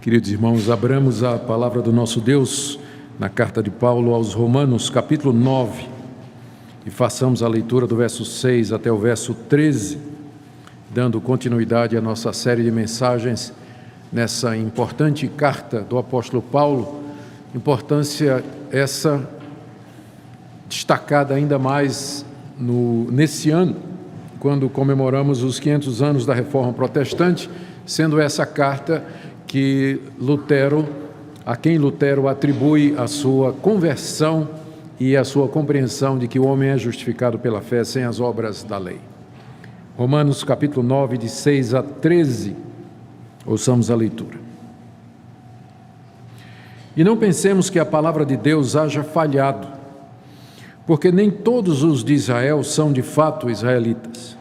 Queridos irmãos, abramos a palavra do nosso Deus na carta de Paulo aos Romanos, capítulo 9, e façamos a leitura do verso 6 até o verso 13, dando continuidade à nossa série de mensagens nessa importante carta do apóstolo Paulo, importância essa destacada ainda mais nesse ano, quando comemoramos os 500 anos da Reforma Protestante, sendo essa carta a quem Lutero atribui a sua conversão e a sua compreensão de que o homem é justificado pela fé sem as obras da lei. Romanos capítulo 9, de 6 a 13, ouçamos a leitura. E não pensemos que a palavra de Deus haja falhado, porque nem todos os de Israel são de fato israelitas.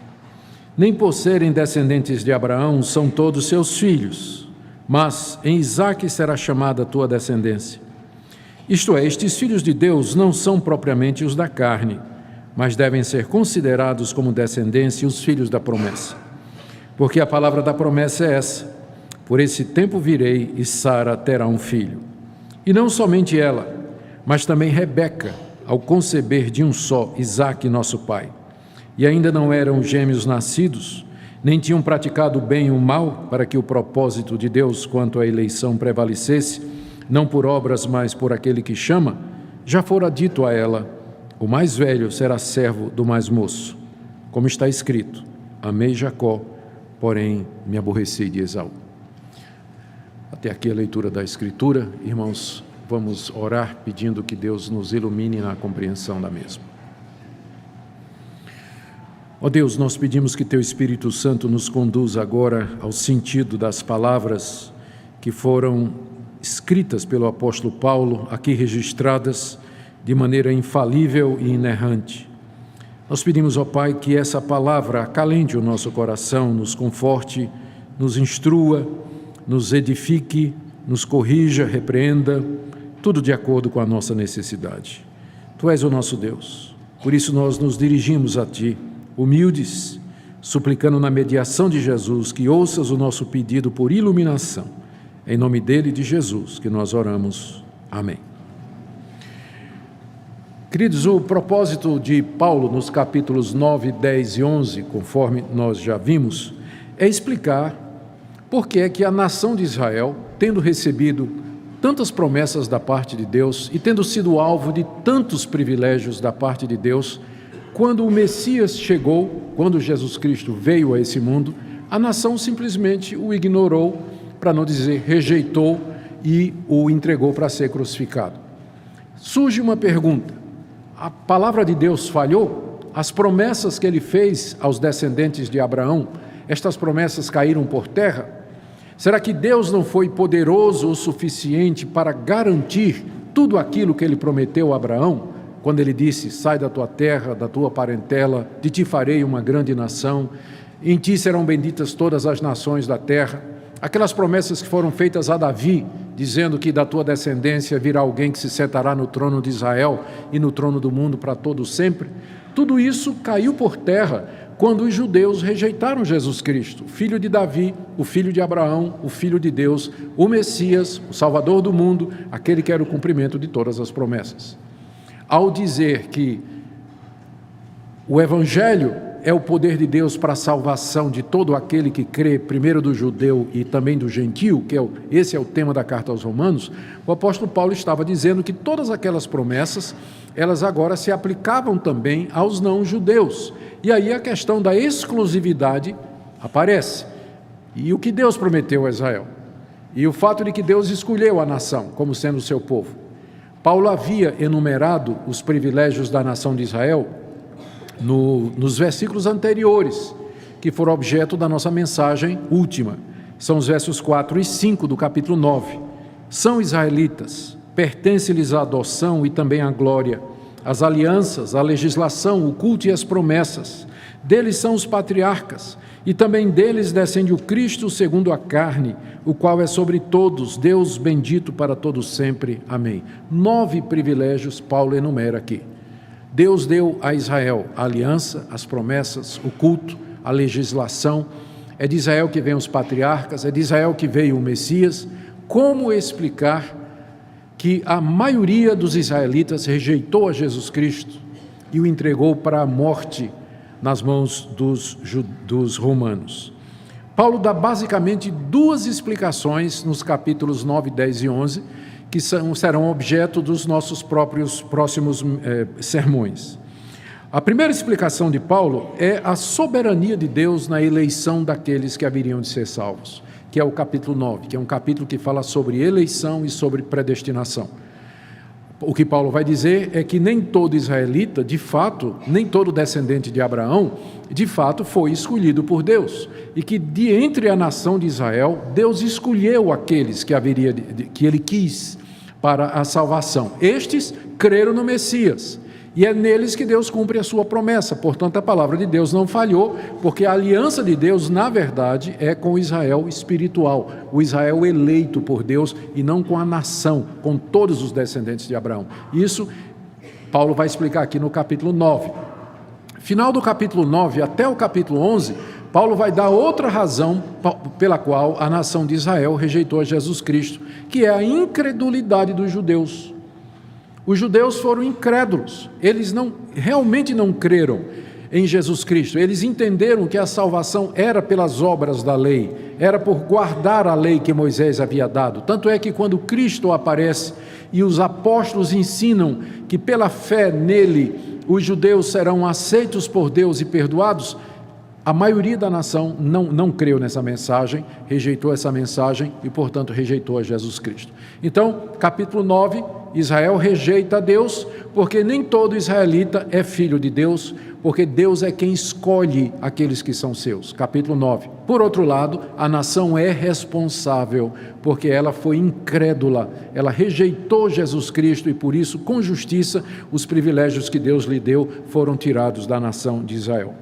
Nem por serem descendentes de Abraão são todos seus filhos, mas em Isaque será chamada a tua descendência. Isto é, estes filhos de Deus não são propriamente os da carne, mas devem ser considerados como descendência os filhos da promessa. Porque a palavra da promessa é essa: por esse tempo virei e Sara terá um filho. E não somente ela, mas também Rebeca, ao conceber de um só Isaque, nosso pai. E ainda não eram gêmeos nascidos, nem tinham praticado o bem e o mal, para que o propósito de Deus quanto à eleição prevalecesse, não por obras, mas por aquele que chama, já fora dito a ela: o mais velho será servo do mais moço. Como está escrito: amei Jacó, porém me aborreci de Esaú. Até aqui a leitura da Escritura. Irmãos, vamos orar pedindo que Deus nos ilumine na compreensão da mesma. Ó Deus, nós pedimos que Teu Espírito Santo nos conduza agora ao sentido das palavras que foram escritas pelo apóstolo Paulo, aqui registradas de maneira infalível e inerrante. Nós pedimos, ó Pai, que essa palavra acalente o nosso coração, nos conforte, nos instrua, nos edifique, nos corrija, repreenda, tudo de acordo com a nossa necessidade. Tu és o nosso Deus, por isso nós nos dirigimos a Ti, humildes, suplicando na mediação de Jesus que ouças o nosso pedido por iluminação. Em nome dele e de Jesus que nós oramos. Amém. Queridos, o propósito de Paulo nos capítulos 9, 10 e 11, conforme nós já vimos, é explicar por que é que a nação de Israel, tendo recebido tantas promessas da parte de Deus e tendo sido alvo de tantos privilégios da parte de Deus, quando o Messias chegou, quando Jesus Cristo veio a esse mundo, a nação simplesmente o ignorou, para não dizer rejeitou, e o entregou para ser crucificado. Surge uma pergunta: a palavra de Deus falhou? As promessas que ele fez aos descendentes de Abraão, estas promessas caíram por terra? Será que Deus não foi poderoso o suficiente para garantir tudo aquilo que ele prometeu a Abraão? Quando ele disse: sai da tua terra, da tua parentela, de ti farei uma grande nação, em ti serão benditas todas as nações da terra. Aquelas promessas que foram feitas a Davi, dizendo que da tua descendência virá alguém que se sentará no trono de Israel e no trono do mundo para todo sempre. Tudo isso caiu por terra quando os judeus rejeitaram Jesus Cristo, filho de Davi, o filho de Abraão, o filho de Deus, o Messias, o Salvador do mundo, aquele que era o cumprimento de todas as promessas. Ao dizer que o Evangelho é o poder de Deus para a salvação de todo aquele que crê, primeiro do judeu e também do gentio, esse é o tema da carta aos Romanos, o apóstolo Paulo estava dizendo que todas aquelas promessas, elas agora se aplicavam também aos não-judeus. E aí a questão da exclusividade aparece. E o que Deus prometeu a Israel? E o fato de que Deus escolheu a nação como sendo o seu povo. Paulo havia enumerado os privilégios da nação de Israel nos versículos anteriores, que foram objeto da nossa mensagem última. São os versos 4 e 5 do capítulo 9. São israelitas, pertence-lhes a adoção e também a glória, as alianças, a legislação, o culto e as promessas. Deles são os patriarcas, e também deles descende o Cristo segundo a carne, o qual é sobre todos, Deus bendito para todos sempre. Amém. 9 privilégios Paulo enumera aqui. Deus deu a Israel a aliança, as promessas, o culto, a legislação. É de Israel que vêm os patriarcas, é de Israel que veio o Messias. como explicar que a maioria dos israelitas rejeitou a Jesus Cristo e o entregou para a morte nas mãos dos romanos. Paulo dá basicamente duas explicações nos capítulos 9, 10 e 11, que serão objeto dos nossos próximos sermões. A primeira explicação de Paulo é a soberania de Deus na eleição daqueles que haveriam de ser salvos, que é o capítulo 9, que é um capítulo que fala sobre eleição e sobre predestinação. O que Paulo vai dizer é que nem todo israelita, de fato, nem todo descendente de Abraão, de fato, foi escolhido por Deus, e que de entre a nação de Israel, Deus escolheu aqueles que ele quis para a salvação. Estes creram no Messias, e é neles que Deus cumpre a sua promessa. Portanto, a palavra de Deus não falhou, porque a aliança de Deus, na verdade, é com o Israel espiritual, o Israel eleito por Deus, e não com a nação, com todos os descendentes de Abraão. Isso Paulo vai explicar aqui no capítulo 9. Final do capítulo 9 até o capítulo 11, Paulo vai dar outra razão pela qual a nação de Israel rejeitou a Jesus Cristo, que é a incredulidade dos judeus. Os judeus foram incrédulos, eles realmente não creram em Jesus Cristo, eles entenderam que a salvação era pelas obras da lei, era por guardar a lei que Moisés havia dado. Tanto é que quando Cristo aparece e os apóstolos ensinam que pela fé nele os judeus serão aceitos por Deus e perdoados, a maioria da nação não creu nessa mensagem, rejeitou essa mensagem e, portanto, rejeitou a Jesus Cristo. Então, capítulo 9, Israel rejeita a Deus, porque nem todo israelita é filho de Deus, porque Deus é quem escolhe aqueles que são seus. Capítulo 9. Por outro lado, a nação é responsável, porque ela foi incrédula, ela rejeitou Jesus Cristo e, por isso, com justiça, os privilégios que Deus lhe deu foram tirados da nação de Israel.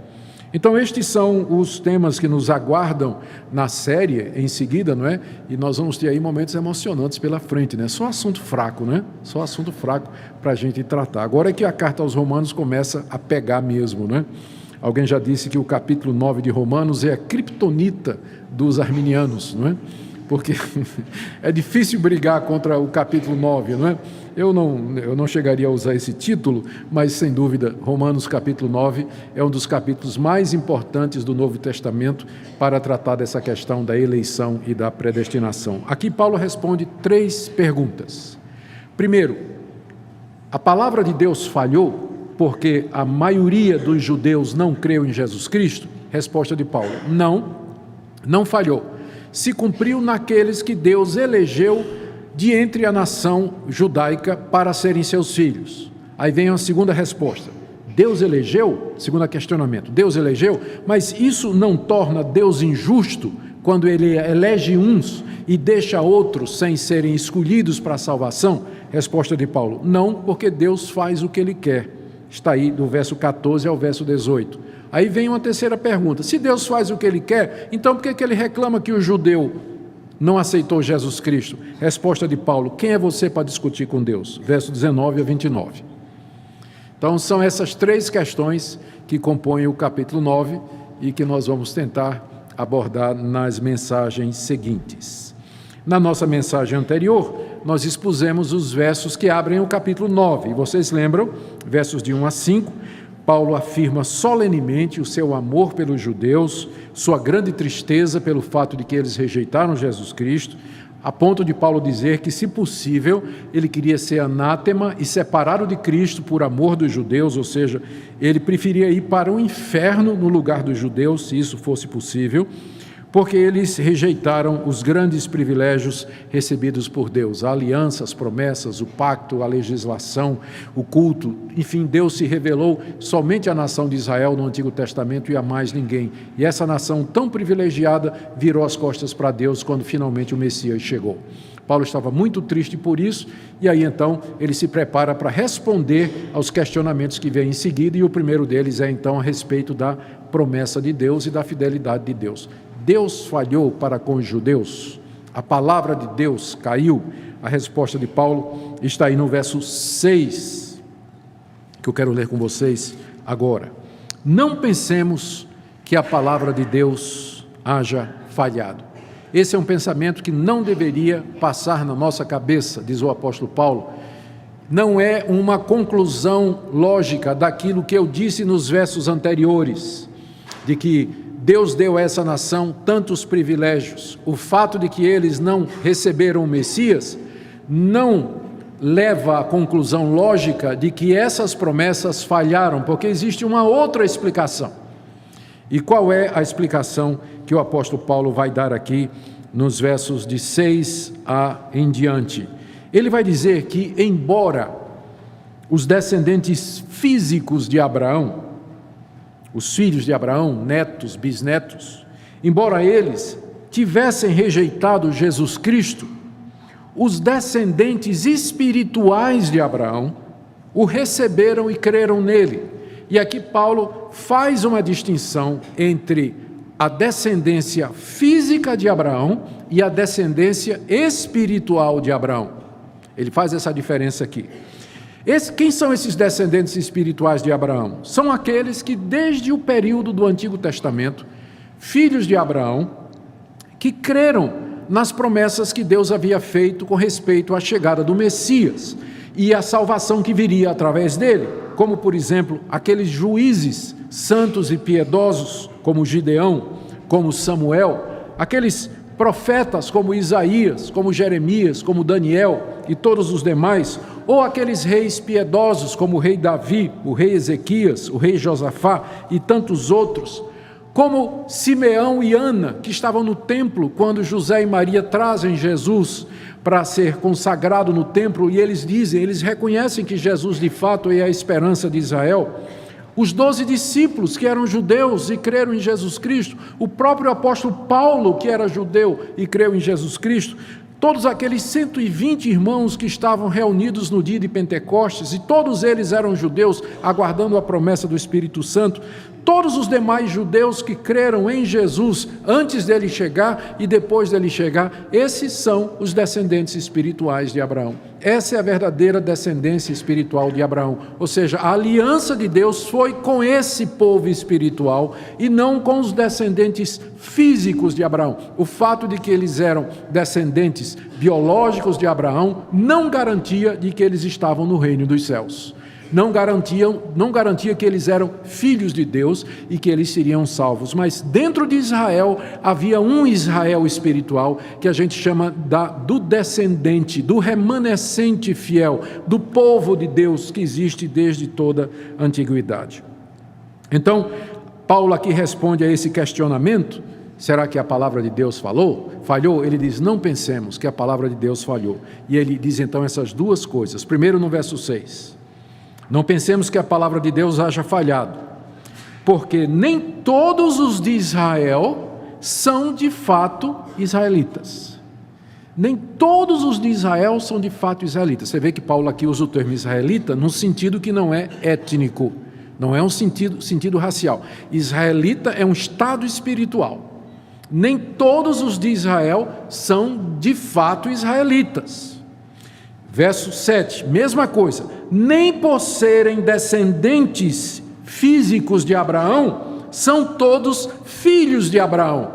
Então, estes são os temas que nos aguardam na série em seguida, não é? E nós vamos ter aí momentos emocionantes pela frente, né? Só assunto fraco, né? Só assunto fraco para a gente tratar. Agora é que a carta aos Romanos começa a pegar mesmo, né? Alguém já disse que o capítulo 9 de Romanos é a criptonita dos arminianos, não é? Porque é difícil brigar contra o capítulo 9, não é? Eu não chegaria a usar esse título, mas, sem dúvida, Romanos capítulo 9 é um dos capítulos mais importantes do Novo Testamento para tratar dessa questão da eleição e da predestinação. Aqui Paulo responde 3 perguntas. Primeiro, a palavra de Deus falhou porque a maioria dos judeus não creu em Jesus Cristo? Resposta de Paulo: não falhou. Se cumpriu naqueles que Deus elegeu de entre a nação judaica para serem seus filhos. Aí vem a segunda resposta. Deus elegeu, segundo questionamento, Deus elegeu, mas isso não torna Deus injusto quando ele elege uns e deixa outros sem serem escolhidos para a salvação? Resposta de Paulo: não, porque Deus faz o que ele quer. Está aí do verso 14 ao verso 18. Aí vem uma terceira pergunta: se Deus faz o que ele quer, então por que ele reclama que o judeu não aceitou Jesus Cristo? Resposta de Paulo: quem é você para discutir com Deus? Verso 19 a 29. Então são essas 3 questões que compõem o capítulo 9 e que nós vamos tentar abordar nas mensagens seguintes. Na nossa mensagem anterior, nós expusemos os versos que abrem o capítulo 9. E vocês lembram? Versos de 1 a 5. Paulo afirma solenemente o seu amor pelos judeus, sua grande tristeza pelo fato de que eles rejeitaram Jesus Cristo, a ponto de Paulo dizer que, se possível, ele queria ser anátema e separado de Cristo por amor dos judeus, ou seja, ele preferia ir para o inferno no lugar dos judeus, se isso fosse possível, porque eles rejeitaram os grandes privilégios recebidos por Deus, a aliança, as promessas, o pacto, a legislação, o culto. Enfim, Deus se revelou somente à nação de Israel no Antigo Testamento e a mais ninguém. E essa nação tão privilegiada virou as costas para Deus quando finalmente o Messias chegou. Paulo estava muito triste por isso, e aí então ele se prepara para responder aos questionamentos que vêm em seguida, e o primeiro deles é então a respeito da promessa de Deus e da fidelidade de Deus. Deus falhou para com os judeus? A palavra de Deus caiu? A resposta de Paulo está aí no verso 6, que eu quero ler com vocês agora. Não pensemos que a palavra de Deus haja falhado. Esse é um pensamento que não deveria passar na nossa cabeça, diz o apóstolo Paulo. Não é uma conclusão lógica daquilo que eu disse nos versos anteriores, de que Deus deu a essa nação tantos privilégios. O fato de que eles não receberam o Messias não leva à conclusão lógica de que essas promessas falharam, porque existe uma outra explicação. E qual é a explicação que o apóstolo Paulo vai dar aqui nos versos de 6 em diante? Ele vai dizer que, embora os descendentes físicos de Abraão, os filhos de Abraão, netos, bisnetos, embora eles tivessem rejeitado Jesus Cristo, os descendentes espirituais de Abraão o receberam e creram nele. E aqui Paulo faz uma distinção entre a descendência física de Abraão e a descendência espiritual de Abraão. Ele faz essa diferença aqui. Quem são esses descendentes espirituais de Abraão? São aqueles que, desde o período do Antigo Testamento, filhos de Abraão, que creram nas promessas que Deus havia feito com respeito à chegada do Messias e à salvação que viria através dele, como, por exemplo, aqueles juízes santos e piedosos, como Gideão, como Samuel, aqueles profetas como Isaías, como Jeremias, como Daniel e todos os demais, ou aqueles reis piedosos como o rei Davi, o rei Ezequias, o rei Josafá e tantos outros, como Simeão e Ana, que estavam no templo quando José e Maria trazem Jesus para ser consagrado no templo, e eles reconhecem que Jesus de fato é a esperança de Israel. Os 12 discípulos que eram judeus e creram em Jesus Cristo, o próprio apóstolo Paulo, que era judeu e creu em Jesus Cristo, todos aqueles 120 irmãos que estavam reunidos no dia de Pentecostes, e todos eles eram judeus, aguardando a promessa do Espírito Santo, todos os demais judeus que creram em Jesus antes dele chegar e depois dele chegar, esses são os descendentes espirituais de Abraão. Essa é a verdadeira descendência espiritual de Abraão, ou seja, a aliança de Deus foi com esse povo espiritual e não com os descendentes físicos de Abraão. O fato de que eles eram descendentes biológicos de Abraão não garantia de que eles estavam no reino dos céus. Não garantia que eles eram filhos de Deus e que eles seriam salvos. Mas dentro de Israel havia um Israel espiritual que a gente chama do descendente, do remanescente fiel, do povo de Deus que existe desde toda a antiguidade. Então, Paulo aqui responde a esse questionamento: será que a palavra de Deus falhou? Ele diz: não pensemos que a palavra de Deus falhou. E ele diz então essas duas coisas. Primeiro, no verso 6. Não pensemos que a palavra de Deus haja falhado, porque nem todos os de Israel são de fato israelitas. Nem todos os de Israel são de fato israelitas. Você vê que Paulo aqui usa o termo israelita num sentido que não é étnico, não é um sentido racial. Israelita é um estado espiritual. Nem todos os de Israel são de fato israelitas. Verso 7, mesma coisa, nem por serem descendentes físicos de Abraão, são todos filhos de Abraão.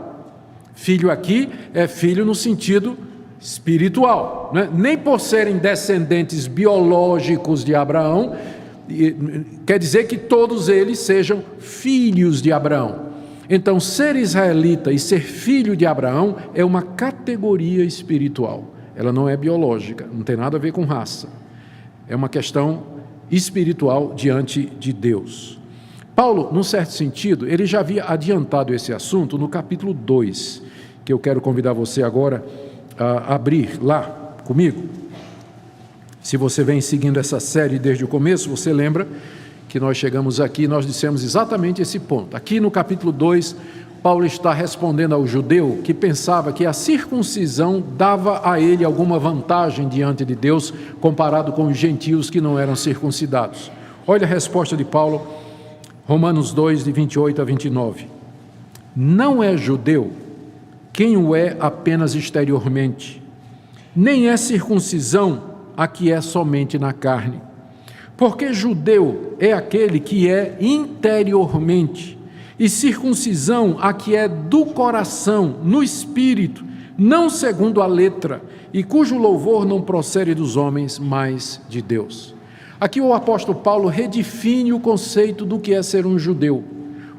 Filho aqui é filho no sentido espiritual, né? Nem por serem descendentes biológicos de Abraão, quer dizer que todos eles sejam filhos de Abraão. Então, ser israelita e ser filho de Abraão é uma categoria espiritual. Ela não é biológica, não tem nada a ver com raça. É uma questão espiritual diante de Deus. Paulo, num certo sentido, ele já havia adiantado esse assunto no capítulo 2, que eu quero convidar você agora a abrir lá comigo. Se você vem seguindo essa série desde o começo, você lembra que nós chegamos aqui e nós dissemos exatamente esse ponto. Aqui no capítulo 2, Paulo está respondendo ao judeu que pensava que a circuncisão dava a ele alguma vantagem diante de Deus comparado com os gentios que não eram circuncidados. Olha a resposta de Paulo, Romanos 2, de 28 a 29. Não é judeu quem o é apenas exteriormente, nem é circuncisão a que é somente na carne. Porque judeu é aquele que é interiormente, e circuncisão a que é do coração, no espírito, não segundo a letra, e cujo louvor não procede dos homens, mas de Deus. Aqui o apóstolo Paulo redefine o conceito do que é ser um judeu.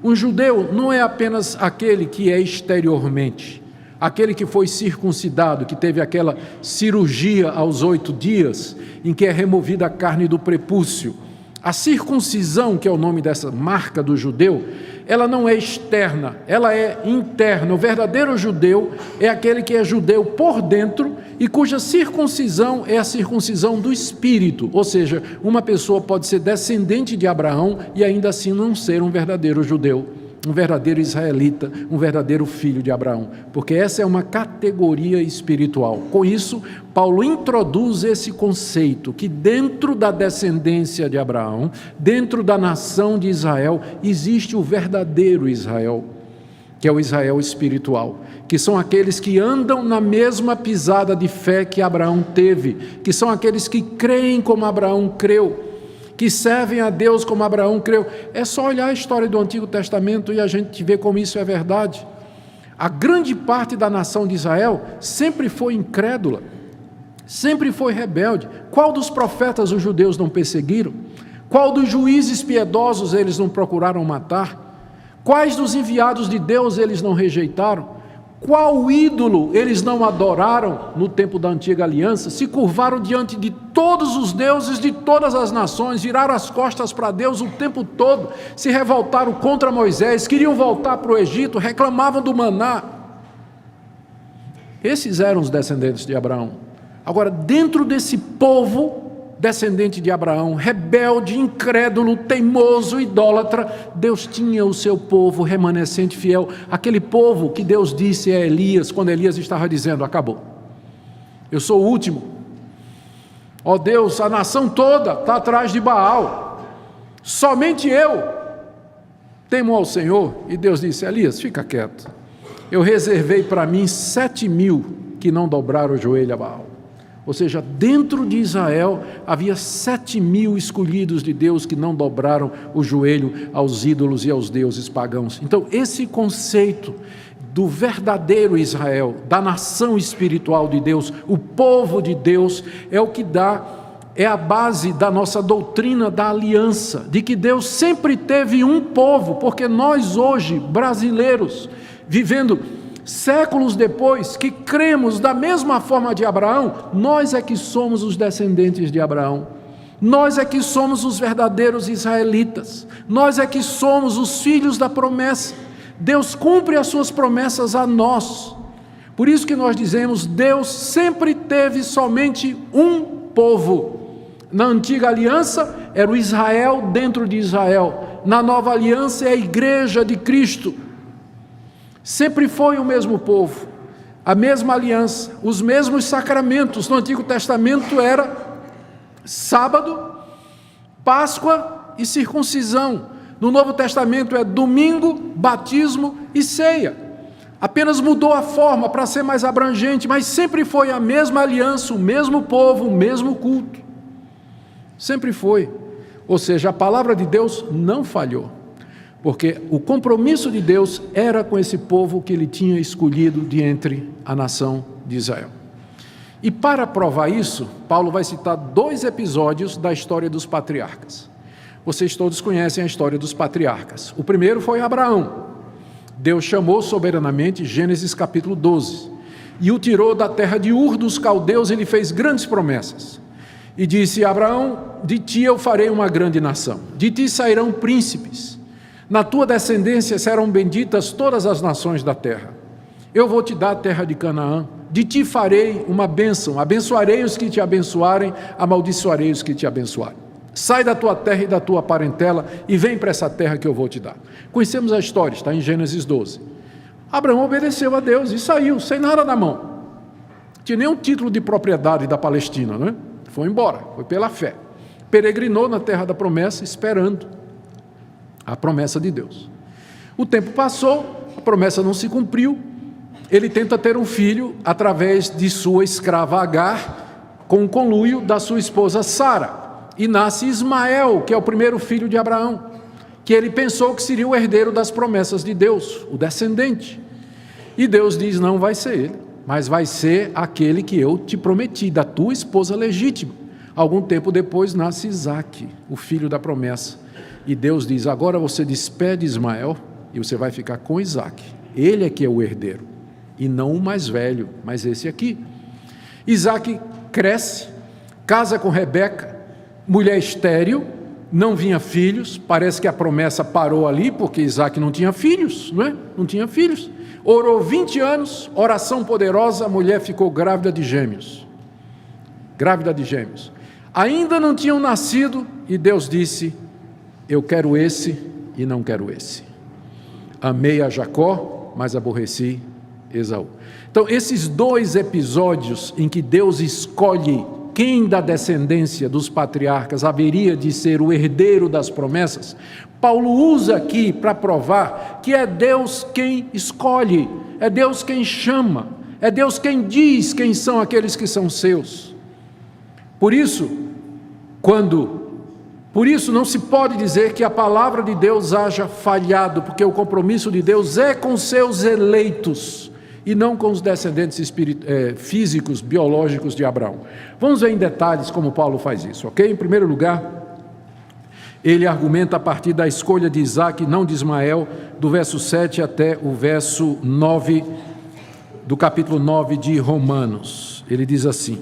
Um judeu não é apenas aquele que é exteriormente, aquele que foi circuncidado, que teve aquela cirurgia aos 8 dias, em que é removida a carne do prepúcio. A circuncisão, que é o nome dessa marca do judeu, ela não é externa, ela é interna. O verdadeiro judeu é aquele que é judeu por dentro e cuja circuncisão é a circuncisão do espírito, ou seja, uma pessoa pode ser descendente de Abraão e ainda assim não ser um verdadeiro judeu, um verdadeiro israelita, um verdadeiro filho de Abraão, porque essa é uma categoria espiritual. Com isso, Paulo introduz esse conceito que dentro da descendência de Abraão, dentro da nação de Israel, existe o verdadeiro Israel, que é o Israel espiritual, que são aqueles que andam na mesma pisada de fé que Abraão teve, que são aqueles que creem como Abraão creu, que servem a Deus como Abraão creu. É só olhar a história do Antigo Testamento e a gente vê como isso é verdade. A grande parte da nação de Israel sempre foi incrédula, sempre foi rebelde. Qual dos profetas os judeus não perseguiram? Qual dos juízes piedosos eles não procuraram matar? Quais dos enviados de Deus eles não rejeitaram? Qual ídolo eles não adoraram no tempo da antiga aliança? Se curvaram diante de todos os deuses de todas as nações, viraram as costas para Deus o tempo todo, se revoltaram contra Moisés, queriam voltar para o Egito, reclamavam do maná. Esses eram os descendentes de Abraão. Agora, dentro desse povo descendente de Abraão, rebelde, incrédulo, teimoso, idólatra, Deus tinha o seu povo remanescente fiel, aquele povo que Deus disse a Elias, quando Elias estava dizendo: acabou, eu sou o último, ó Deus, a nação toda está atrás de Baal, somente eu temo ao Senhor. E Deus disse: Elias, fica quieto, eu reservei para mim 7.000 que não dobraram o joelho a Baal. Ou seja, dentro de Israel havia 7.000 escolhidos de Deus que não dobraram o joelho aos ídolos e aos deuses pagãos. Então, esse conceito do verdadeiro Israel, da nação espiritual de Deus, o povo de Deus, é o que é a base da nossa doutrina da aliança, de que Deus sempre teve um povo, porque nós hoje, brasileiros, vivendo séculos depois, que cremos da mesma forma de Abraão, nós é que somos os descendentes de Abraão, nós é que somos os verdadeiros israelitas, nós é que somos os filhos da promessa. Deus cumpre as suas promessas a nós, por isso que nós dizemos: Deus sempre teve somente um povo. Na antiga aliança era o Israel dentro de Israel, na nova aliança é a igreja de Cristo. Sempre foi o mesmo povo, a mesma aliança, os mesmos sacramentos. No Antigo Testamento era sábado, Páscoa e circuncisão. No Novo Testamento é domingo, batismo e ceia. Apenas mudou a forma para ser mais abrangente, mas sempre foi a mesma aliança, o mesmo povo, o mesmo culto. Sempre foi. Ou seja, a palavra de Deus não falhou, porque o compromisso de Deus era com esse povo que ele tinha escolhido de entre a nação de Israel. E para provar isso, Paulo vai citar 2 episódios da história dos patriarcas. Vocês todos conhecem a história dos patriarcas. O primeiro foi Abraão. Deus chamou soberanamente, Gênesis capítulo 12, e o tirou da terra de Ur dos caldeus e lhe fez grandes promessas. E disse: Abraão, de ti eu farei uma grande nação, de ti sairão príncipes, na tua descendência serão benditas todas as nações da terra. Eu vou te dar a terra de Canaã, de ti farei uma bênção, abençoarei os que te abençoarem, amaldiçoarei os que te abençoarem. Sai da tua terra e da tua parentela e vem para essa terra que eu vou te dar. Conhecemos a história, está em Gênesis 12. Abraão obedeceu a Deus e saiu, sem nada na mão. Não tinha nenhum título de propriedade da Palestina, não é? Foi embora, foi pela fé. Peregrinou na terra da promessa, esperando a promessa de Deus. O tempo passou, a promessa não se cumpriu, ele tenta ter um filho através de sua escrava Agar, com o conluio da sua esposa Sara, e nasce Ismael, que é o primeiro filho de Abraão, que ele pensou que seria o herdeiro das promessas de Deus, o descendente. E Deus diz: não vai ser ele, mas vai ser aquele que eu te prometi, da tua esposa legítima. Algum tempo depois nasce Isaque, o filho da promessa. E Deus diz, agora você despede Ismael e você vai ficar com Isaque. Ele é que é o herdeiro, e não o mais velho, mas esse aqui. Isaque cresce, casa com Rebeca, mulher estéril, não vinha filhos, parece que a promessa parou ali, porque Isaque não tinha filhos, não é? Não tinha filhos. Orou 20 anos, oração poderosa, a mulher ficou grávida de gêmeos. Grávida de gêmeos. Ainda não tinham nascido, e Deus disse, eu quero esse e não quero esse. Amei a Jacó, mas aborreci Esaú. Então, esses dois episódios em que Deus escolhe quem da descendência dos patriarcas haveria de ser o herdeiro das promessas, Paulo usa aqui para provar que é Deus quem escolhe, é Deus quem chama, é Deus quem diz quem são aqueles que são seus. Por isso não se pode dizer que a palavra de Deus haja falhado, porque o compromisso de Deus é com seus eleitos, e não com os descendentes físicos, biológicos de Abraão. Vamos ver em detalhes como Paulo faz isso, ok? Em primeiro lugar, ele argumenta a partir da escolha de Isaque, não de Ismael, do verso 7 até o verso 9, do capítulo 9 de Romanos. Ele diz assim,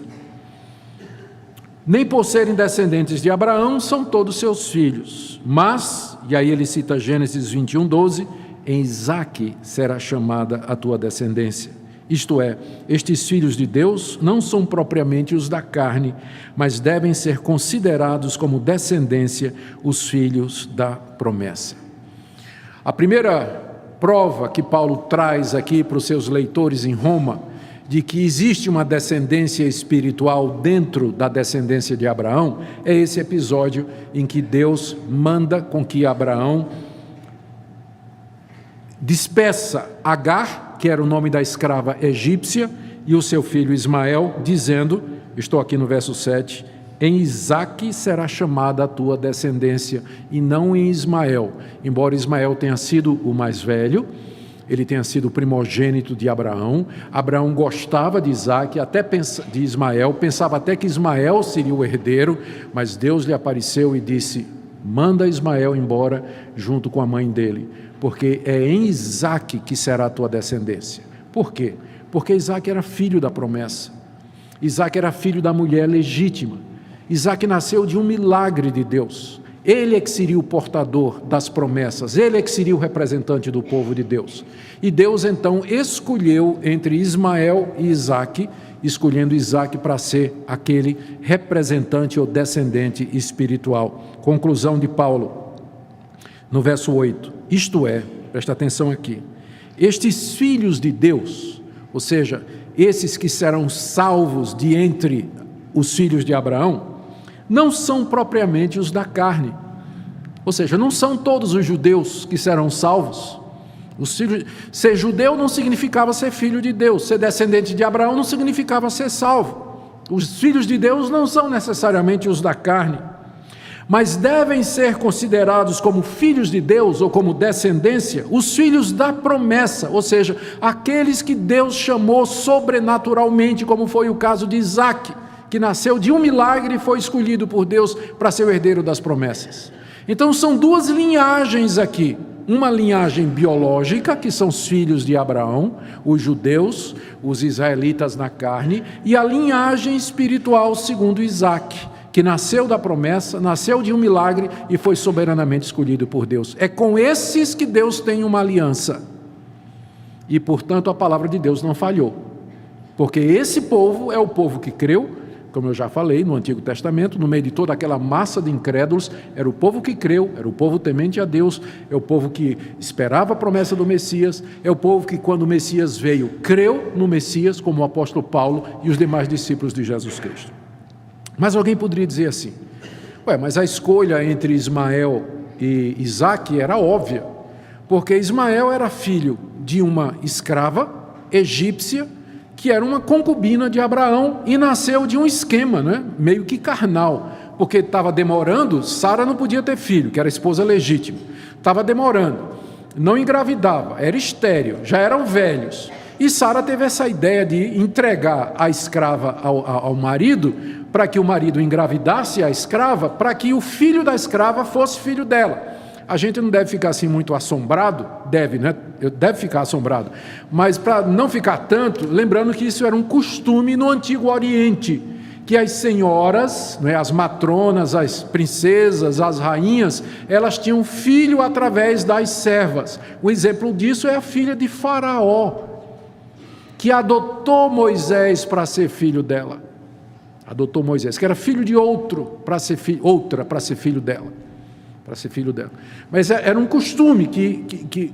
nem por serem descendentes de Abraão são todos seus filhos, mas, e aí ele cita Gênesis 21, 12, em Isaque será chamada a tua descendência. Isto é, estes filhos de Deus não são propriamente os da carne, mas devem ser considerados como descendência os filhos da promessa. A primeira prova que Paulo traz aqui para os seus leitores em Roma, de que existe uma descendência espiritual dentro da descendência de Abraão, é esse episódio em que Deus manda com que Abraão despeça Agar, que era o nome da escrava egípcia, e o seu filho Ismael, dizendo, estou aqui no verso 7, em Isaque será chamada a tua descendência, e não em Ismael, embora Ismael tenha sido o mais velho, ele tenha sido o primogênito de Abraão. Abraão gostava de Isaque, de Ismael, pensava até que Ismael seria o herdeiro, mas Deus lhe apareceu e disse, manda Ismael embora junto com a mãe dele, porque é em Isaque que será a tua descendência. Por quê? Porque Isaque era filho da promessa, Isaque era filho da mulher legítima, Isaque nasceu de um milagre de Deus, ele é que seria o portador das promessas, ele é que seria o representante do povo de Deus. E Deus então escolheu entre Ismael e Isaque, escolhendo Isaque para ser aquele representante ou descendente espiritual. Conclusão de Paulo, no verso 8, isto é, presta atenção aqui, estes filhos de Deus, ou seja, esses que serão salvos de entre os filhos de Abraão, não são propriamente os da carne, ou seja, não são todos os judeus que serão salvos. Ser judeu não significava ser filho de Deus, ser descendente de Abraão não significava ser salvo. Os filhos de Deus não são necessariamente os da carne, mas devem ser considerados como filhos de Deus ou como descendência, os filhos da promessa, ou seja, aqueles que Deus chamou sobrenaturalmente, como foi o caso de Isaque, que nasceu de um milagre e foi escolhido por Deus para ser o herdeiro das promessas. Então são duas linhagens aqui, uma linhagem biológica, que são os filhos de Abraão, os judeus, os israelitas na carne, e a linhagem espiritual segundo Isaque, que nasceu da promessa, nasceu de um milagre e foi soberanamente escolhido por Deus. É com esses que Deus tem uma aliança, e portanto a palavra de Deus não falhou, porque esse povo é o povo que creu. Como eu já falei, no Antigo Testamento, no meio de toda aquela massa de incrédulos, era o povo que creu, era o povo temente a Deus, é o povo que esperava a promessa do Messias, é o povo que, quando o Messias veio, creu no Messias, como o apóstolo Paulo e os demais discípulos de Jesus Cristo. Mas alguém poderia dizer assim, mas a escolha entre Ismael e Isaque era óbvia, porque Ismael era filho de uma escrava egípcia, que era uma concubina de Abraão e nasceu de um esquema, né? Meio que carnal, porque estava demorando, Sara não podia ter filho, que era a esposa legítima, estava demorando, não engravidava, era estéril, já eram velhos, E Sara teve essa ideia de entregar a escrava ao marido, para que o marido engravidasse a escrava, para que o filho da escrava fosse filho dela. A gente não deve ficar assim muito assombrado, deve, né? Deve ficar assombrado, mas para não ficar tanto, lembrando que isso era um costume no Antigo Oriente, que as senhoras, né, as matronas, as princesas, as rainhas, elas tinham filho através das servas. O exemplo disso é a filha de Faraó, que adotou Moisés para ser filho dela. Adotou Moisés, que era filho de outra para ser filho dela. Mas era um costume que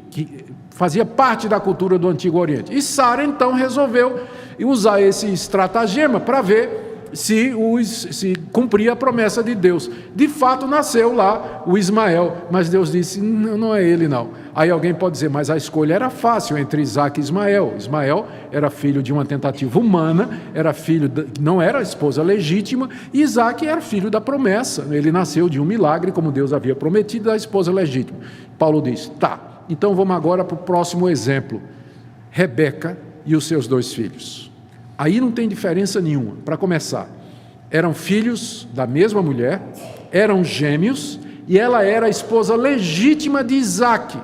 fazia parte da cultura do Antigo Oriente. E Sara então resolveu usar esse estratagema para ver se cumpria a promessa de Deus. De fato nasceu lá o Ismael, mas Deus disse, não é ele não. Aí alguém pode dizer, mas a escolha era fácil entre Isaque e Ismael. Ismael era filho de uma tentativa humana, não era a esposa legítima, e Isaque era filho da promessa. Ele nasceu de um milagre, como Deus havia prometido, da esposa legítima. Paulo diz, tá, então vamos agora para o próximo exemplo. Rebeca e os seus 2 filhos. Aí não tem diferença nenhuma. Para começar, eram filhos da mesma mulher, eram gêmeos, e ela era a esposa legítima de Isaque.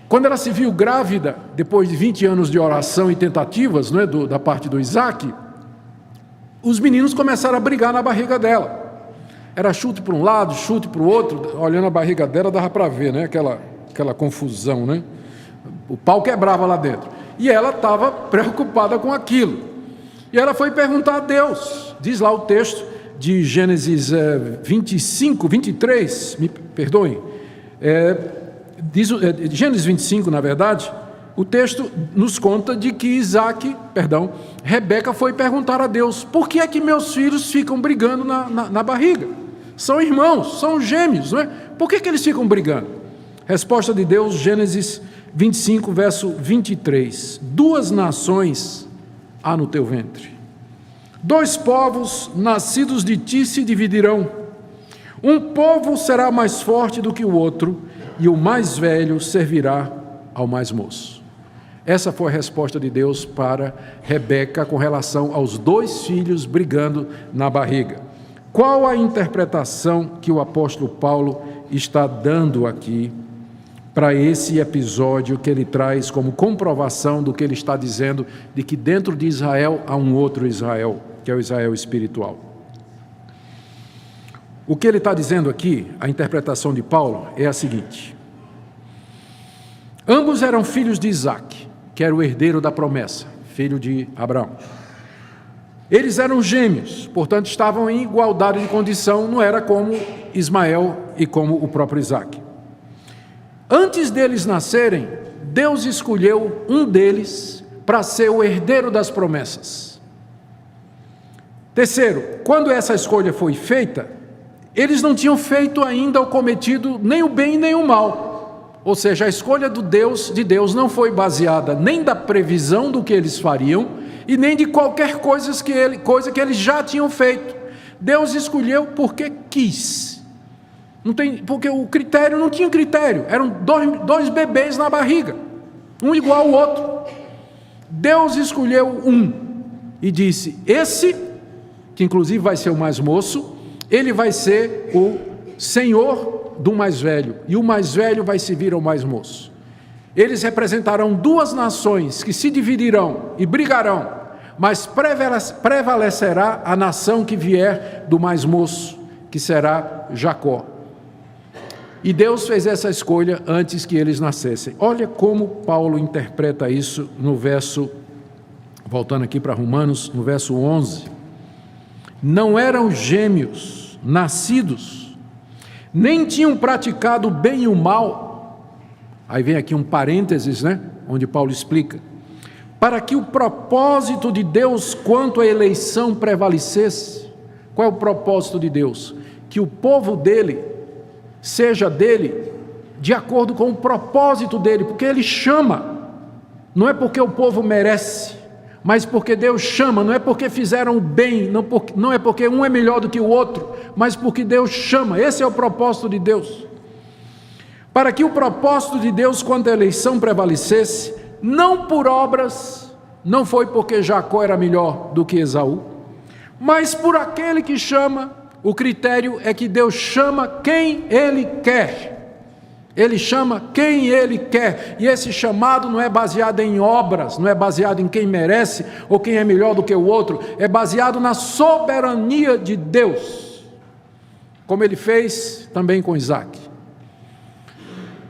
Quando ela se viu grávida, depois de 20 anos de oração e tentativas, né, da parte do Isaque, os meninos começaram a brigar na barriga dela. Era chute para um lado, chute para o outro. Olhando a barriga dela, dava para ver, né, aquela confusão, né? O pau quebrava lá dentro. E ela estava preocupada com aquilo. E ela foi perguntar a Deus. Diz lá o texto de Gênesis 25, 23, me perdoem. Gênesis 25, na verdade, o texto nos conta de que Rebeca foi perguntar a Deus, por que é que meus filhos ficam brigando na barriga? São irmãos, são gêmeos, não é? Por que eles ficam brigando? Resposta de Deus, Gênesis 25, verso 23. 2 nações há no teu ventre. 2 povos nascidos de ti se dividirão. Um povo será mais forte do que o outro, e o mais velho servirá ao mais moço. Essa foi a resposta de Deus para Rebeca com relação aos 2 filhos brigando na barriga. Qual a interpretação que o apóstolo Paulo está dando aqui para esse episódio que ele traz como comprovação do que ele está dizendo, de que dentro de Israel há um outro Israel, que é o Israel espiritual? O que ele está dizendo aqui, a interpretação de Paulo, é a seguinte: ambos eram filhos de Isaque, que era o herdeiro da promessa, filho de Abraão. Eles eram gêmeos, portanto estavam em igualdade de condição, não era como Ismael e como o próprio Isaque. Antes deles nascerem, Deus escolheu um deles para ser o herdeiro das promessas. Terceiro, quando essa escolha foi feita, eles não tinham feito ainda ou cometido nem o bem nem o mal. Ou seja, a escolha de Deus não foi baseada nem da previsão do que eles fariam e nem de qualquer coisa que eles já tinham feito. Deus escolheu porque quis. Porque o critério não tinha critério, eram 2 bebês na barriga, um igual ao outro. Deus escolheu um e disse, esse, que inclusive vai ser o mais moço, ele vai ser o senhor do mais velho, e o mais velho vai servir ao mais moço. Eles representarão 2 nações que se dividirão e brigarão, mas prevalecerá a nação que vier do mais moço, que será Jacó. E Deus fez essa escolha antes que eles nascessem. Olha como Paulo interpreta isso no verso, voltando aqui para Romanos, no verso 11. Não eram gêmeos, nascidos, nem tinham praticado o bem e o mal. Aí vem aqui um parênteses, né? Onde Paulo explica. Para que o propósito de Deus quanto à eleição prevalecesse. Qual é o propósito de Deus? Que o povo dele seja dele de acordo com o propósito dele, porque ele chama, não é porque o povo merece, mas porque Deus chama, não é porque fizeram bem, não é porque um é melhor do que o outro, mas porque Deus chama. Esse é o propósito de Deus. Para que o propósito de Deus quanto à eleição prevalecesse, não por obras, não foi porque Jacó era melhor do que Esaú, mas por aquele que chama. O critério é que Deus chama quem Ele quer. Ele chama quem Ele quer, e esse chamado não é baseado em obras, não é baseado em quem merece ou quem é melhor do que o outro, é baseado na soberania de Deus, como Ele fez também com Isaac.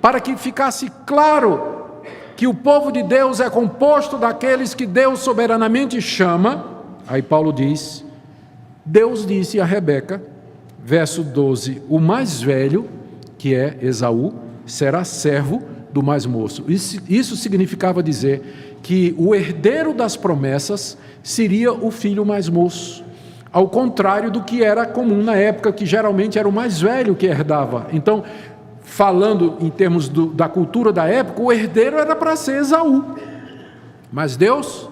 Para que ficasse claro que o povo de Deus é composto daqueles que Deus soberanamente chama, aí Paulo diz, Deus disse a Rebeca, verso 12, o mais velho, que é Esaú, será servo do mais moço. Isso significava dizer que o herdeiro das promessas seria o filho mais moço, ao contrário do que era comum na época, que geralmente era o mais velho que herdava. Então, falando em termos da cultura da época, o herdeiro era para ser Esaú. Mas Deus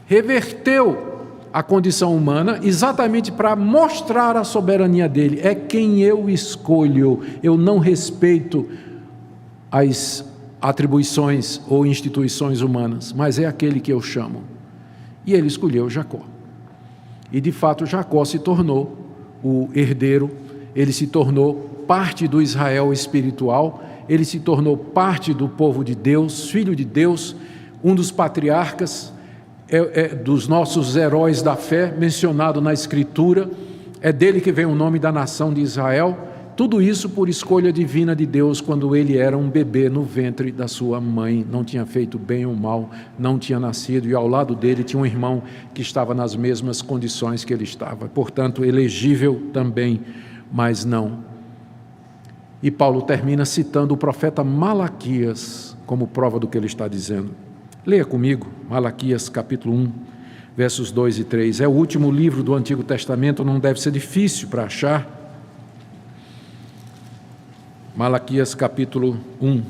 reverteu a condição humana exatamente para mostrar a soberania dele. É quem eu escolho, eu não respeito as atribuições ou instituições humanas, mas é aquele que eu chamo. E ele escolheu Jacó. E de fato Jacó se tornou o herdeiro, ele se tornou parte do Israel espiritual, ele se tornou parte do povo de Deus, filho de Deus, um dos patriarcas, dos nossos heróis da fé, mencionado na Escritura, é dele que vem o nome da nação de Israel, tudo isso por escolha divina de Deus, quando ele era um bebê no ventre da sua mãe, não tinha feito bem ou mal, não tinha nascido, e ao lado dele tinha um irmão que estava nas mesmas condições que ele estava, portanto elegível também, mas não. E Paulo termina citando o profeta Malaquias como prova do que ele está dizendo. Leia comigo, Malaquias capítulo 1, versos 2 e 3. É o último livro do Antigo Testamento, não deve ser difícil para achar. Malaquias capítulo 1.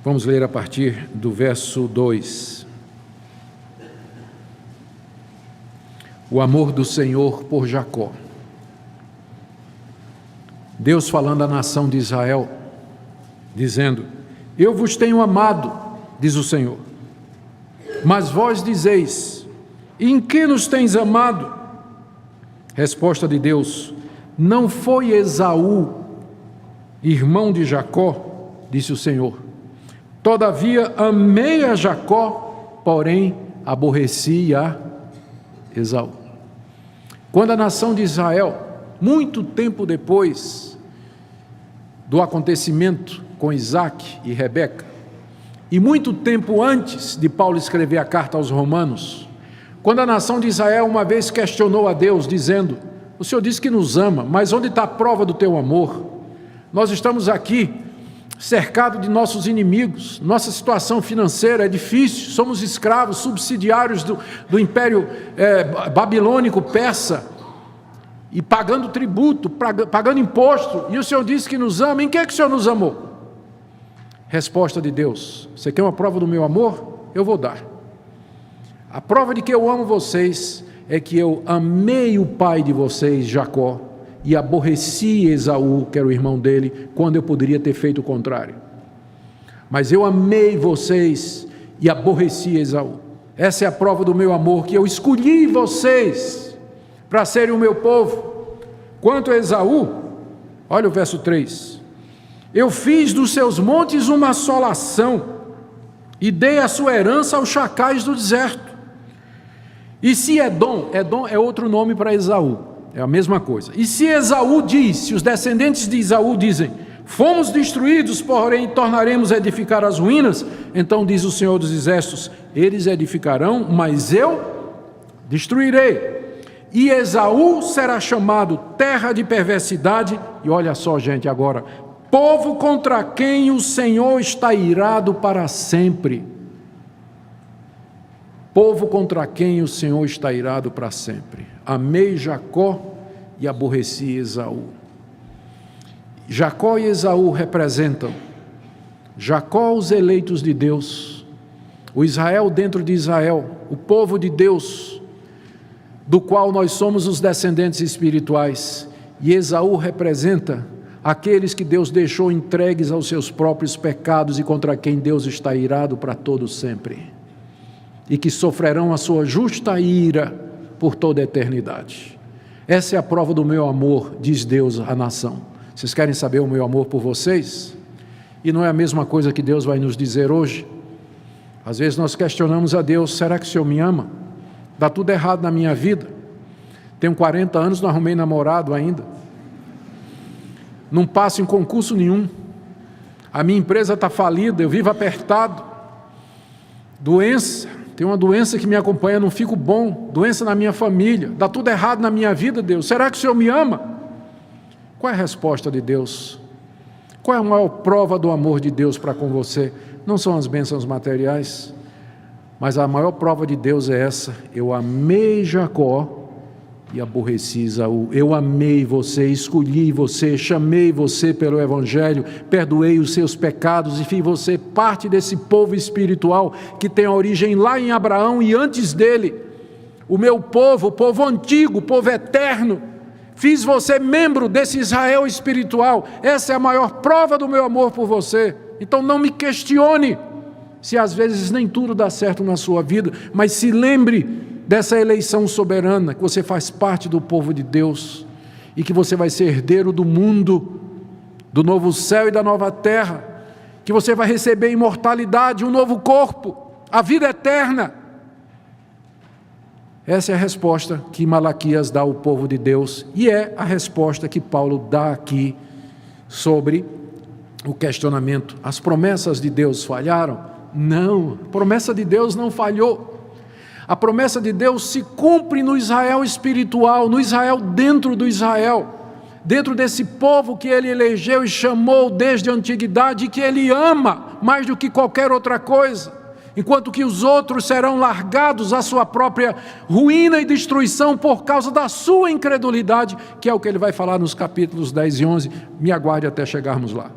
Vamos ler a partir do verso 2. O amor do Senhor por Jacó. Deus falando à nação de Israel, dizendo: eu vos tenho amado, diz o Senhor. Mas vós dizeis: em que nos tens amado? Resposta de Deus: não foi Esaú, irmão de Jacó, disse o Senhor. Todavia amei a Jacó, porém aborreci a Esaú. Quando a nação de Israel, muito tempo depois do acontecimento com Isaac e Rebeca, e muito tempo antes de Paulo escrever a carta aos Romanos, quando a nação de Israel uma vez questionou a Deus, dizendo: o Senhor disse que nos ama, mas onde está a prova do teu amor? Nós estamos aqui cercados de nossos inimigos, nossa situação financeira é difícil, somos escravos, subsidiários do império babilônico persa, e pagando tributo, pagando imposto, e o Senhor disse que nos ama. Em que é que o Senhor nos amou? Resposta de Deus: você quer uma prova do meu amor? Eu vou dar. A prova de que eu amo vocês é que eu amei o pai de vocês, Jacó, e aborreci Esaú, que era o irmão dele, quando eu poderia ter feito o contrário. Mas eu amei vocês e aborreci Esaú. Essa é a prova do meu amor, que eu escolhi vocês para serem o meu povo. Quanto a Esaú, olha o verso 3. Eu fiz dos seus montes uma assolação e dei a sua herança aos chacais do deserto. E se Edom é outro nome para Esaú, é a mesma coisa. E se Esaú diz, se os descendentes de Esaú dizem: fomos destruídos, porém tornaremos a edificar as ruínas, então diz o Senhor dos Exércitos: eles edificarão, mas eu destruirei. E Esaú será chamado terra de perversidade, e olha só, gente, agora, povo contra quem o Senhor está irado para sempre. Povo contra quem o Senhor está irado para sempre. Amei Jacó e aborreci Esaú. Jacó e Esaú representam Jacó, os eleitos de Deus, o Israel dentro de Israel, o povo de Deus, do qual nós somos os descendentes espirituais, e Esaú representa aqueles que Deus deixou entregues aos seus próprios pecados e contra quem Deus está irado para todo sempre, e que sofrerão a sua justa ira por toda a eternidade. Essa é a prova do meu amor, diz Deus à nação. Vocês querem saber o meu amor por vocês? E não é a mesma coisa que Deus vai nos dizer hoje? Às vezes nós questionamos a Deus: será que o Senhor me ama? Dá tudo errado na minha vida. Tenho 40 anos, não arrumei namorado ainda. Não passo em concurso nenhum. A minha empresa está falida, eu vivo apertado. Doença, tem uma doença que me acompanha, não fico bom. Doença na minha família, dá tudo errado na minha vida, Deus. Será que o Senhor me ama? Qual é a resposta de Deus? Qual é a maior prova do amor de Deus para com você? Não são as bênçãos materiais, mas a maior prova de Deus é essa: eu amei Jacó e aborreci Esaú. Eu amei você, escolhi você, chamei você pelo Evangelho, perdoei os seus pecados e fiz você parte desse povo espiritual que tem a origem lá em Abraão e antes dele. O meu povo, o povo antigo, o povo eterno. Fiz você membro desse Israel espiritual. Essa é a maior prova do meu amor por você. Então não me questione se às vezes nem tudo dá certo na sua vida, mas se lembre dessa eleição soberana, que você faz parte do povo de Deus e que você vai ser herdeiro do mundo, do novo céu e da nova terra, que você vai receber imortalidade, um novo corpo, a vida eterna. Essa é a resposta que Malaquias dá ao povo de Deus e é a resposta que Paulo dá aqui sobre o questionamento: as promessas de Deus falharam? Não, a promessa de Deus não falhou. A promessa de Deus se cumpre no Israel espiritual, no Israel dentro do Israel, dentro desse povo que ele elegeu e chamou desde a antiguidade, e que ele ama mais do que qualquer outra coisa, enquanto que os outros serão largados à sua própria ruína e destruição por causa da sua incredulidade, que é o que ele vai falar nos capítulos 10 e 11, me aguarde até chegarmos lá.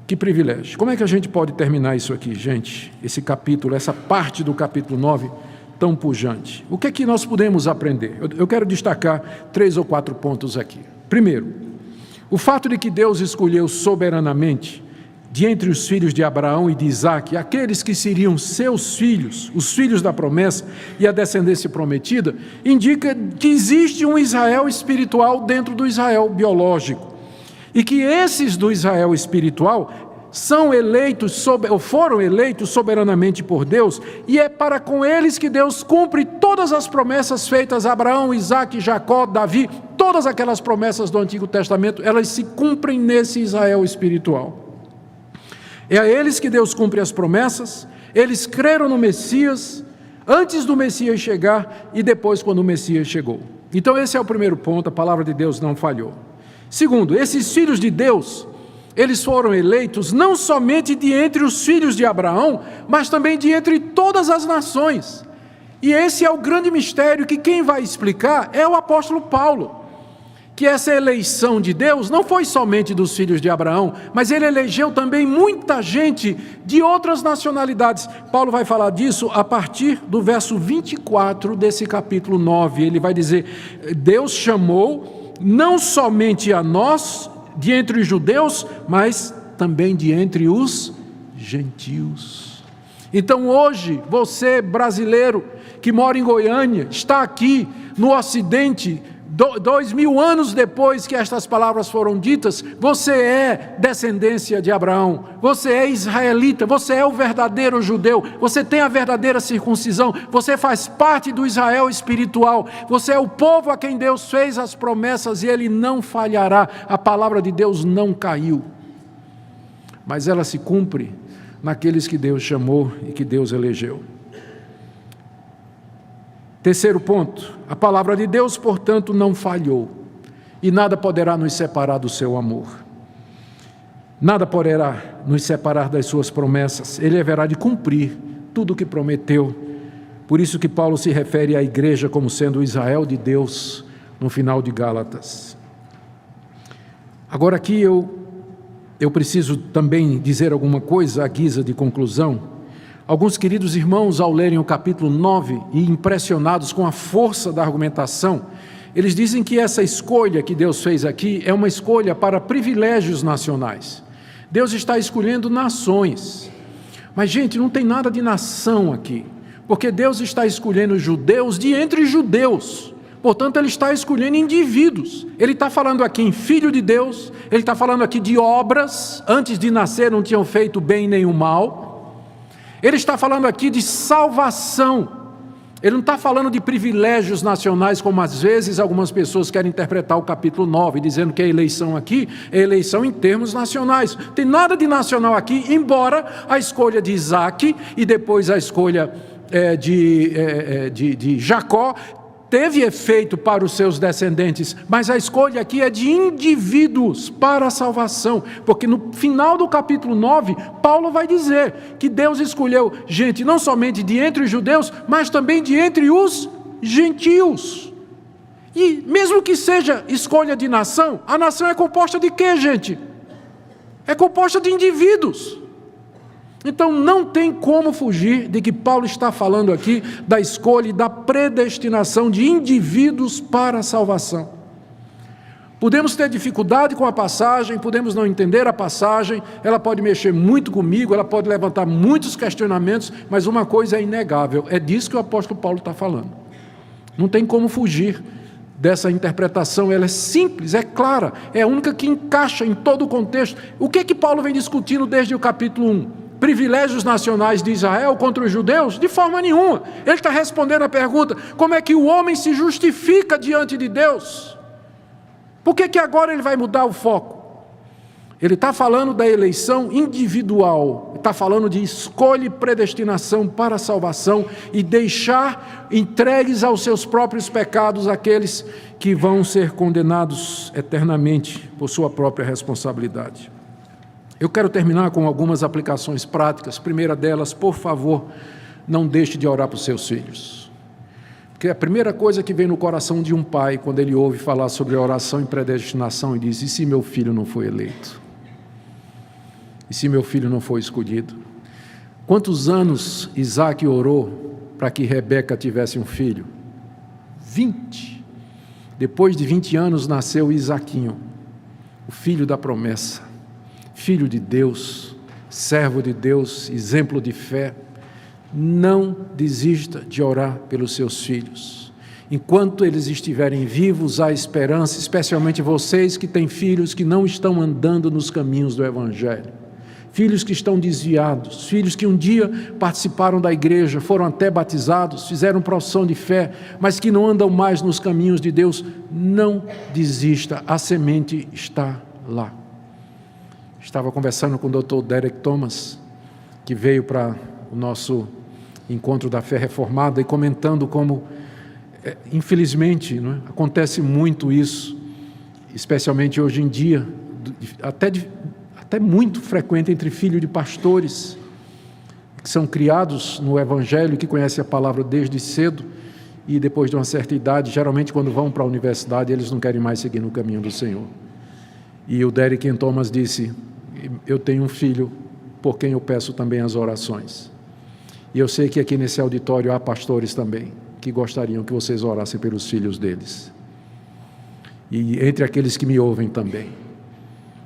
Que privilégio. Como é que a gente pode terminar isso aqui, gente? Esse capítulo, essa parte do capítulo 9, tão pujante. O que é que nós podemos aprender? Eu quero destacar 3 ou 4 pontos aqui. Primeiro, o fato de que Deus escolheu soberanamente, de entre os filhos de Abraão e de Isaque, aqueles que seriam seus filhos, os filhos da promessa e a descendência prometida, indica que existe um Israel espiritual dentro do Israel biológico. E que esses do Israel espiritual são eleitos, ou foram eleitos soberanamente por Deus, e é para com eles que Deus cumpre todas as promessas feitas a Abraão, Isaque, Jacó, Davi, todas aquelas promessas do Antigo Testamento, elas se cumprem nesse Israel espiritual. É a eles que Deus cumpre as promessas, eles creram no Messias, antes do Messias chegar e depois quando o Messias chegou. Então esse é o primeiro ponto, a palavra de Deus não falhou. Segundo, esses filhos de Deus, eles foram eleitos não somente de entre os filhos de Abraão, mas também de entre todas as nações. E esse é o grande mistério que quem vai explicar é o apóstolo Paulo, que essa eleição de Deus não foi somente dos filhos de Abraão, mas ele elegeu também muita gente de outras nacionalidades. Paulo vai falar disso a partir do verso 24 desse capítulo 9. Ele vai dizer: Deus chamou não somente a nós, de entre os judeus, mas também de entre os gentios. Então hoje, você brasileiro, que mora em Goiânia, está aqui no Ocidente, 2000 anos depois que estas palavras foram ditas, você é descendência de Abraão, você é israelita, você é o verdadeiro judeu, você tem a verdadeira circuncisão, você faz parte do Israel espiritual, você é o povo a quem Deus fez as promessas e ele não falhará. A palavra de Deus não caiu, mas ela se cumpre naqueles que Deus chamou e que Deus elegeu. Terceiro ponto, a palavra de Deus, portanto, não falhou, e nada poderá nos separar do seu amor. Nada poderá nos separar das suas promessas. Ele haverá de cumprir tudo o que prometeu. Por isso que Paulo se refere à igreja como sendo o Israel de Deus no final de Gálatas. Agora aqui eu preciso também dizer alguma coisa à guisa de conclusão. Alguns queridos irmãos, ao lerem o capítulo 9 e impressionados com a força da argumentação, eles dizem que essa escolha que Deus fez aqui é uma escolha para privilégios nacionais. Deus está escolhendo nações. Mas, gente, não tem nada de nação aqui, porque Deus está escolhendo judeus de entre judeus. Portanto, Ele está escolhendo indivíduos. Ele está falando aqui em filho de Deus, Ele está falando aqui de obras, antes de nascer não tinham feito bem nem o mal. Ele está falando aqui de salvação. Ele não está falando de privilégios nacionais, como às vezes algumas pessoas querem interpretar o capítulo 9, dizendo que a eleição aqui é eleição em termos nacionais. Não tem nada de nacional aqui, embora a escolha de Isaac e depois a escolha de Jacó teve efeito para os seus descendentes, mas a escolha aqui é de indivíduos para a salvação, porque no final do capítulo 9, Paulo vai dizer que Deus escolheu gente não somente de entre os judeus, mas também de entre os gentios. E mesmo que seja escolha de nação, a nação é composta de quê, gente? É composta de indivíduos. Então não tem como fugir de que Paulo está falando aqui da escolha e da predestinação de indivíduos para a salvação. Podemos ter dificuldade com a passagem, podemos não entender a passagem, ela pode mexer muito comigo, ela pode levantar muitos questionamentos, mas uma coisa é inegável, é disso que o apóstolo Paulo está falando. Não tem como fugir dessa interpretação, ela é simples, é clara, é a única que encaixa em todo o contexto. O que Paulo vem discutindo desde o capítulo 1? Privilégios nacionais de Israel contra os judeus? De forma nenhuma. Ele está respondendo a pergunta: como é que o homem se justifica diante de Deus? Por que agora ele vai mudar o foco? Ele está falando da eleição individual, está falando de escolha e predestinação para a salvação e deixar entregues aos seus próprios pecados aqueles que vão ser condenados eternamente por sua própria responsabilidade. Eu quero terminar com algumas aplicações práticas. Primeira delas, por favor, não deixe de orar para os seus filhos. Porque a primeira coisa que vem no coração de um pai, quando ele ouve falar sobre oração e predestinação, e diz: e se meu filho não foi eleito? E se meu filho não foi escolhido? Quantos anos Isaac orou para que Rebeca tivesse um filho? 20. Depois de 20 anos nasceu Isaquinho, o filho da promessa. Filho de Deus, servo de Deus, exemplo de fé. Não desista de orar pelos seus filhos. Enquanto eles estiverem vivos, há esperança, especialmente vocês que têm filhos que não estão andando nos caminhos do Evangelho. Filhos que estão desviados, filhos que um dia participaram da igreja, foram até batizados, fizeram profissão de fé, mas que não andam mais nos caminhos de Deus. Não desista, a semente está lá. Estava conversando com o Dr. Derek Thomas, que veio para o nosso encontro da fé reformada, e comentando como, infelizmente, não é? Acontece muito isso, especialmente hoje em dia, até muito frequente entre filhos de pastores, que são criados no Evangelho, que conhecem a palavra desde cedo, e depois de uma certa idade, geralmente quando vão para a universidade, eles não querem mais seguir no caminho do Senhor. E o Derek Thomas disse: eu tenho um filho por quem eu peço também as orações. E eu sei que aqui nesse auditório há pastores também que gostariam que vocês orassem pelos filhos deles. E entre aqueles que me ouvem também.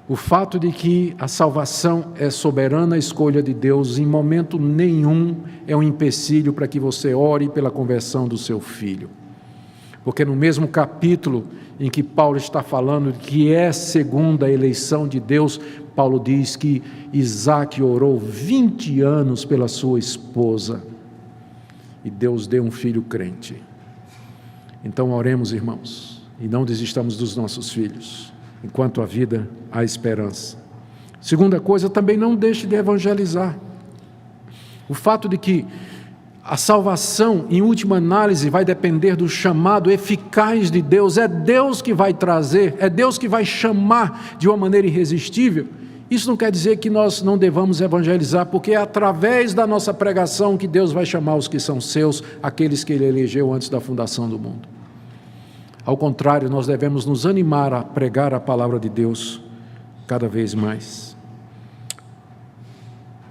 O fato de que a salvação é soberana escolha de Deus, em momento nenhum é um empecilho para que você ore pela conversão do seu filho. Porque no mesmo capítulo em que Paulo está falando que é segundo a eleição de Deus, Paulo diz que Isaac orou 20 anos pela sua esposa e Deus deu um filho crente. Então oremos, irmãos, e não desistamos dos nossos filhos. Enquanto há vida, há esperança. Segunda coisa, também não deixe de evangelizar. O fato de que a salvação, em última análise, vai depender do chamado eficaz de Deus. É Deus que vai trazer, é Deus que vai chamar de uma maneira irresistível. Isso não quer dizer que nós não devamos evangelizar, porque é através da nossa pregação que Deus vai chamar os que são seus, aqueles que Ele elegeu antes da fundação do mundo. Ao contrário, nós devemos nos animar a pregar a palavra de Deus cada vez mais.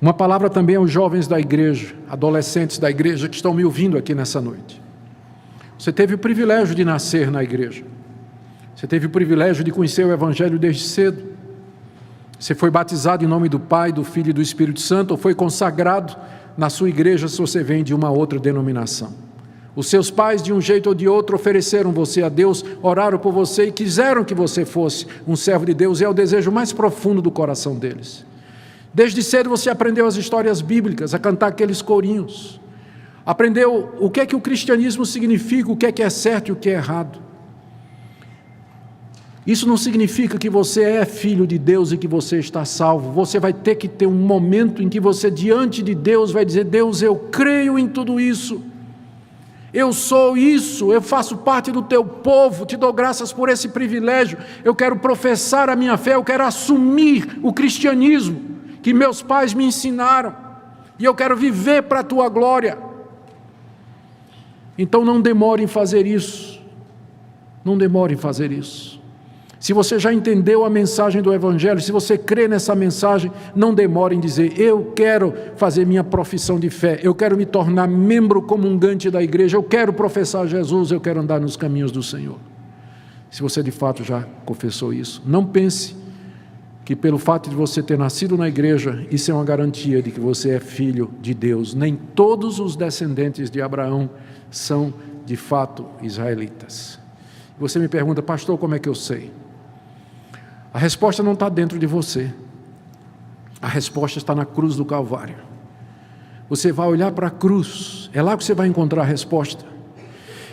Uma palavra também aos jovens da igreja, adolescentes da igreja que estão me ouvindo aqui nessa noite. Você teve o privilégio de nascer na igreja. Você teve o privilégio de conhecer o Evangelho desde cedo. Você foi batizado em nome do Pai, do Filho e do Espírito Santo, ou foi consagrado na sua igreja se você vem de uma outra denominação. Os seus pais, de um jeito ou de outro, ofereceram você a Deus, oraram por você e quiseram que você fosse um servo de Deus, e é o desejo mais profundo do coração deles. Desde cedo você aprendeu as histórias bíblicas, a cantar aqueles corinhos. Aprendeu o que é que o cristianismo significa, o que é certo e o que é errado. Isso não significa que você é filho de Deus e que você está salvo. Você vai ter que ter um momento em que você, diante de Deus, vai dizer: Deus, eu creio em tudo isso. Eu sou isso, eu faço parte do teu povo, te dou graças por esse privilégio. Eu quero professar a minha fé, eu quero assumir o cristianismo que meus pais me ensinaram. E eu quero viver para a tua glória. Então não demore em fazer isso. Não demore em fazer isso. Se você já entendeu a mensagem do Evangelho, se você crê nessa mensagem, não demore em dizer: eu quero fazer minha profissão de fé, eu quero me tornar membro comungante da igreja, eu quero professar Jesus, eu quero andar nos caminhos do Senhor. Se você de fato já confessou isso, não pense que pelo fato de você ter nascido na igreja, isso é uma garantia de que você é filho de Deus. Nem todos os descendentes de Abraão são de fato israelitas. Você me pergunta: pastor, como é que eu sei? A resposta não está dentro de você. A resposta está na cruz do Calvário. Você vai olhar para a cruz, é lá que você vai encontrar a resposta.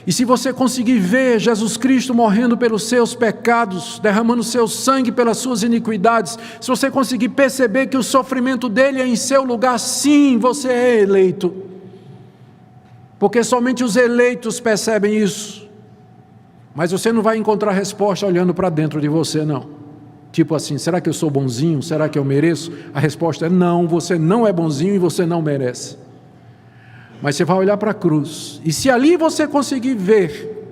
E se você conseguir ver Jesus Cristo morrendo pelos seus pecados, derramando seu sangue pelas suas iniquidades, se você conseguir perceber que o sofrimento dele é em seu lugar, sim, você é eleito. Porque somente os eleitos percebem isso. Mas você não vai encontrar resposta olhando para dentro de você, não. Tipo assim: será que eu sou bonzinho? Será que eu mereço? A resposta é não, você não é bonzinho e você não merece. Mas você vai olhar para a cruz, e se ali você conseguir ver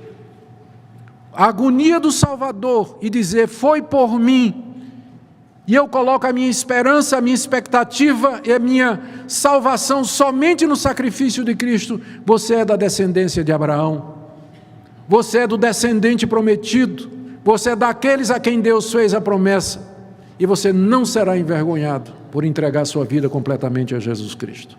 a agonia do Salvador e dizer: foi por mim, e eu coloco a minha esperança, a minha expectativa e a minha salvação somente no sacrifício de Cristo, você é da descendência de Abraão, você é do descendente prometido, você é daqueles a quem Deus fez a promessa, e você não será envergonhado por entregar sua vida completamente a Jesus Cristo.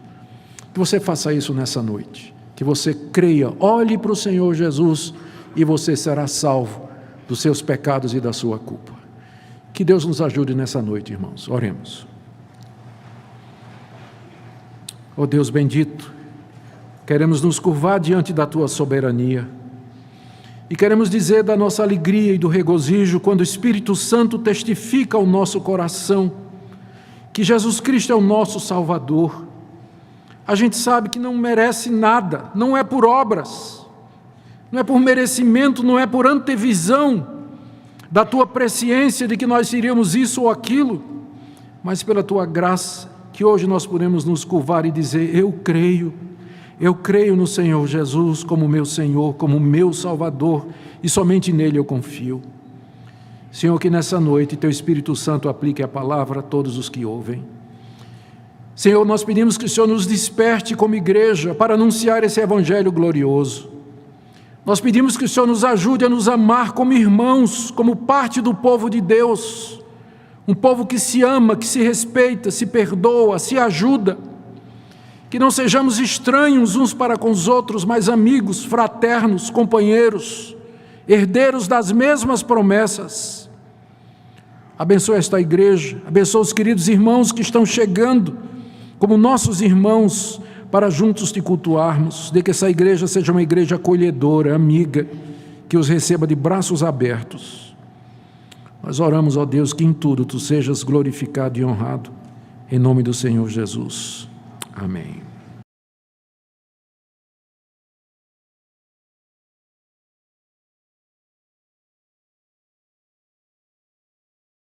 Que você faça isso nessa noite, que você creia, olhe para o Senhor Jesus, e você será salvo dos seus pecados e da sua culpa. Que Deus nos ajude nessa noite, irmãos. Oremos. Ó Deus bendito, queremos nos curvar diante da tua soberania, e queremos dizer da nossa alegria e do regozijo quando o Espírito Santo testifica ao nosso coração que Jesus Cristo é o nosso Salvador. A gente sabe que não merece nada, não é por obras, não é por merecimento, não é por antevisão da tua presciência de que nós iríamos isso ou aquilo, mas pela tua graça, que hoje nós podemos nos curvar e dizer: eu creio no Senhor Jesus como meu Senhor, como meu Salvador, e somente nele eu confio. Senhor, que nessa noite teu Espírito Santo aplique a palavra a todos os que ouvem. Senhor, nós pedimos que o Senhor nos desperte como igreja para anunciar esse evangelho glorioso. Nós pedimos que o Senhor nos ajude a nos amar como irmãos, como parte do povo de Deus, um povo que se ama, que se respeita, se perdoa, se ajuda. Que não sejamos estranhos uns para com os outros, mas amigos, fraternos, companheiros, herdeiros das mesmas promessas. Abençoa esta igreja, abençoa os queridos irmãos que estão chegando como nossos irmãos para juntos te cultuarmos. De que essa igreja seja uma igreja acolhedora, amiga, que os receba de braços abertos. Nós oramos, ó Deus, que em tudo tu sejas glorificado e honrado, em nome do Senhor Jesus. Amém.